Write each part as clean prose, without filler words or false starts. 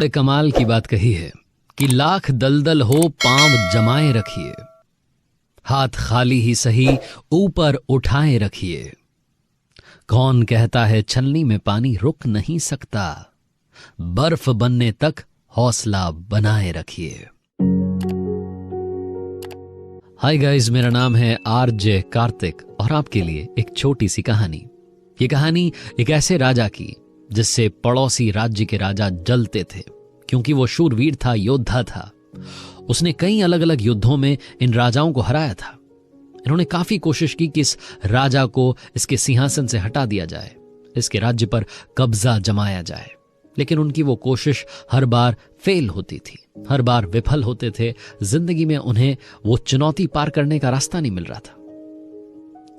बड़े कमाल की बात कही है कि लाख दलदल हो पांव जमाए रखिए, हाथ खाली ही सही ऊपर उठाए रखिए। कौन कहता है छलनी में पानी रुक नहीं सकता, बर्फ बनने तक हौसला बनाए रखिए। हाय गाइस, मेरा नाम है आरजे कार्तिक और आपके लिए एक छोटी सी कहानी। ये कहानी एक ऐसे राजा की जिससे पड़ोसी राज्य के राजा जलते थे, क्योंकि वो शूरवीर था, योद्धा था। उसने कई अलग अलग युद्धों में इन राजाओं को हराया था। इन्होंने काफी कोशिश की कि इस राजा को इसके सिंहासन से हटा दिया जाए, इसके राज्य पर कब्जा जमाया जाए, लेकिन उनकी वो कोशिश हर बार फेल होती थी, हर बार विफल होते थे। जिंदगी में उन्हें वो चुनौती पार करने का रास्ता नहीं मिल रहा था।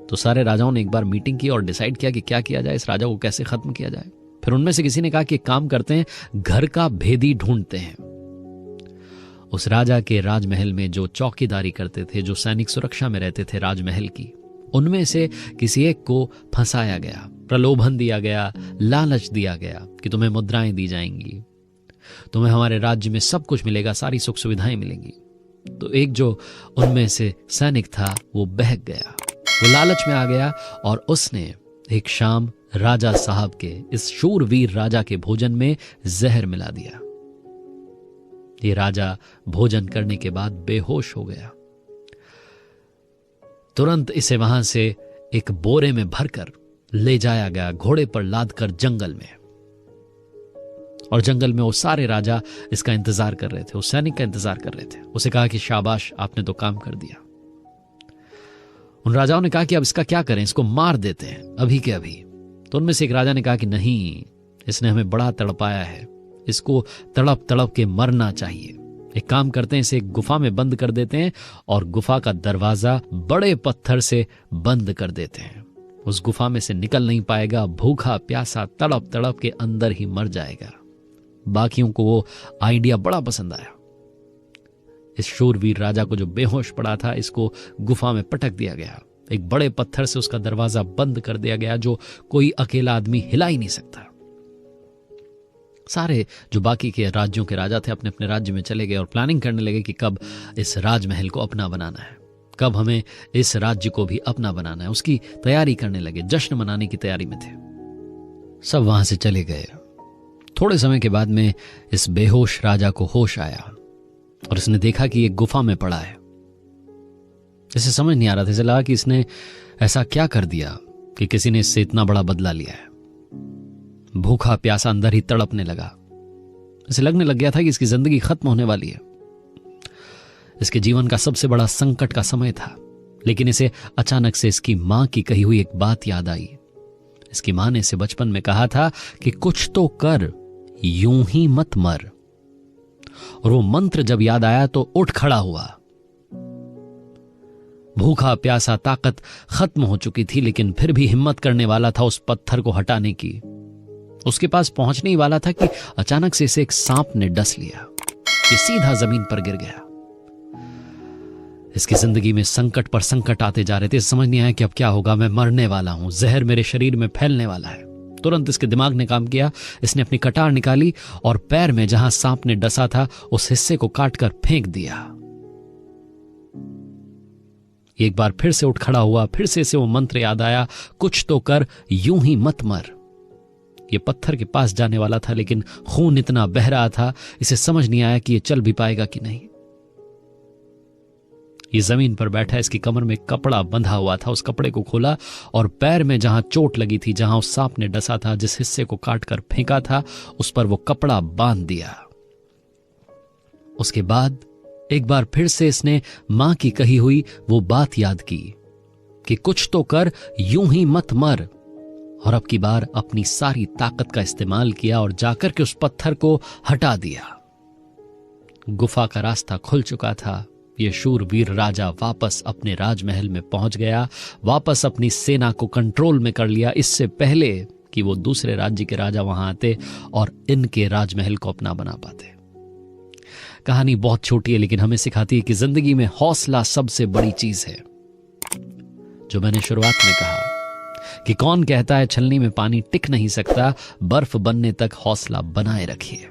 तो सारे राजाओं ने एक बार मीटिंग की और डिसाइड किया कि क्या किया जाए, इस राजा को कैसे खत्म किया जाए। फिर उनमें से किसी ने कहा कि एक काम करते हैं, घर का भेदी ढूंढते हैं। उस राजा के राजमहल में जो चौकीदारी करते थे, जो सैनिक सुरक्षा में रहते थे राजमहल की, उनमें से किसी एक को फंसाया गया, प्रलोभन दिया गया, लालच दिया गया कि तुम्हें मुद्राएं दी जाएंगी, तुम्हें हमारे राज्य में सब कुछ मिलेगा, सारी सुख सुविधाएं मिलेंगी। तो एक जो उनमें से सैनिक था वो बहक गया, वो लालच में आ गया और उसने एक शाम राजा साहब के, इस शूरवीर राजा के भोजन में जहर मिला दिया। ये राजा भोजन करने के बाद बेहोश हो गया। तुरंत इसे वहां से एक बोरे में भरकर ले जाया गया, घोड़े पर लादकर जंगल में। और जंगल में वो सारे राजा इसका इंतजार कर रहे थे, उस सैनिक का इंतजार कर रहे थे। उसे कहा कि शाबाश, आपने तो काम कर दिया। उन राजाओं ने कहा कि अब इसका क्या करें, इसको मार देते हैं अभी के अभी। तो उनमें से एक राजा ने कहा कि नहीं, इसने हमें बड़ा तड़पाया है, इसको तड़प तड़प के मरना चाहिए। एक काम करते हैं, इसे एक गुफा में बंद कर देते हैं और गुफा का दरवाजा बड़े पत्थर से बंद कर देते हैं। उस गुफा में से निकल नहीं पाएगा, भूखा प्यासा तड़प तड़प के अंदर ही मर जाएगा। बाकियों को वो आइडिया बड़ा पसंद आया। इस शूरवीर राजा को जो बेहोश पड़ा था, इसको गुफा में पटक दिया गया। एक बड़े पत्थर से उसका दरवाजा बंद कर दिया गया, जो कोई अकेला आदमी हिला ही नहीं सकता। सारे जो बाकी के राज्यों के राजा थे अपने अपने राज्य में चले गए और प्लानिंग करने लगे कि कब इस राजमहल को अपना बनाना है, कब हमें इस राज्य को भी अपना बनाना है। उसकी तैयारी करने लगे, जश्न मनाने की तैयारी में थे। सब वहां से चले गए। थोड़े समय के बाद में इस बेहोश राजा को होश आया और इसने देखा कि एक गुफा में पड़ा है। इसे समझ नहीं आ रहा था, इसे लगा कि इसने ऐसा क्या कर दिया कि किसी ने इससे इतना बड़ा बदला लिया है। भूखा प्यासा अंदर ही तड़पने लगा। इसे लगने लग गया था कि इसकी जिंदगी खत्म होने वाली है। इसके जीवन का सबसे बड़ा संकट का समय था। लेकिन इसे अचानक से इसकी मां की कही हुई एक बात याद आई। इसकी मां ने इसे बचपन में कहा था कि कुछ तो कर, यूं ही मत मर। और वो मंत्र जब याद आया तो उठ खड़ा हुआ। भूखा प्यासा, ताकत खत्म हो चुकी थी, लेकिन फिर भी हिम्मत करने वाला था उस पत्थर को हटाने की। उसके पास पहुंचने ही वाला था कि अचानक से इसे एक सांप ने डस लिया। ये सीधा जमीन पर गिर गया। इसकी जिंदगी में संकट पर संकट आते जा रहे थे। समझ नहीं आया कि अब क्या होगा, मैं मरने वाला हूं, जहर मेरे शरीर में फैलने वाला है। तुरंत इसके दिमाग ने काम किया। इसने अपनी कटार निकाली और पैर में जहां सांप ने डसा था उस हिस्से को काटकर फेंक दिया। एक बार फिर से उठ खड़ा हुआ, फिर से इसे वो मंत्र याद आया, कुछ तो कर, यूं ही मत मर। ये पत्थर के पास जाने वाला था, लेकिन खून इतना बह रहा था, इसे समझ नहीं आया कि ये चल भी पाएगा कि नहीं। ये जमीन पर बैठा, इसकी कमर में कपड़ा बंधा हुआ था। उस कपड़े को खोला और पैर में जहां चोट लगी थी, जहां उस सांप ने डसा था, जिस हिस्से को काटकर फेंका था, उस पर वो कपड़ा बांध दिया। उसके बाद एक बार फिर से इसने मां की कही हुई वो बात याद की कि कुछ तो कर, यूं ही मत मर। और अब की बार अपनी सारी ताकत का इस्तेमाल किया और जाकर के उस पत्थर को हटा दिया। गुफा का रास्ता खुल चुका था। ये शूरवीर राजा वापस अपने राजमहल में पहुंच गया, वापस अपनी सेना को कंट्रोल में कर लिया, इससे पहले कि वो दूसरे राज्य के राजा वहां आते और इनके राजमहल को अपना बना पाते। कहानी बहुत छोटी है, लेकिन हमें सिखाती है कि जिंदगी में हौसला सबसे बड़ी चीज है। जो मैंने शुरुआत में कहा कि कौन कहता है छलनी में पानी टिक नहीं सकता, बर्फ बनने तक हौसला बनाए रखिए।